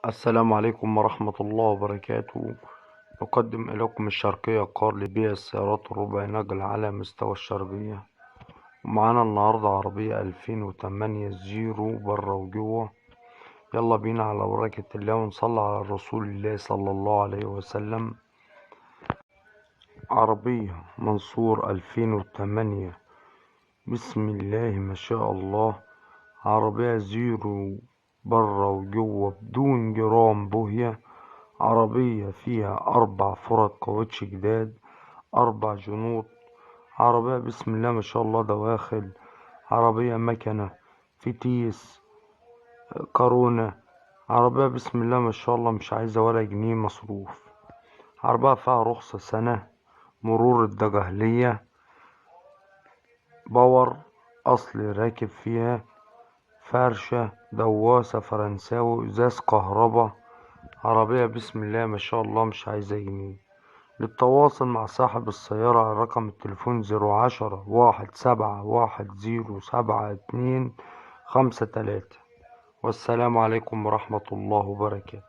السلام عليكم ورحمة الله وبركاته. نقدم إليكم الشرقية كار لبيع السيارات الربع نقل على مستوى الشرقية. ومعانا النهاردة عربية 2008 زيرو برا وجوه. يلا بينا على بركة الله ونصلي على رسول الله صلى الله عليه وسلم. عربية منصور 2008، بسم الله ما شاء الله. عربية زيرو برا وجوه بدون جرام بوهية. عربية فيها 4 فرد كاوتش جداد، 4 جنوط. عربية بسم الله ما شاء الله دواخل. عربية مكنة فتيس كورونا. عربية بسم الله ما شاء الله مش عايزة ولا جنيه مصروف. عربية فيها رخصة سنة، مرور الدجهلية، باور أصلي راكب فيها، فرشة دواسة فرنساوي، إزاز كهربا. عربية بسم الله ما شاء الله مش عايزة جنيه. للتواصل مع صاحب السيارة على رقم التليفون 010-171-07253. والسلام عليكم ورحمة الله وبركاته.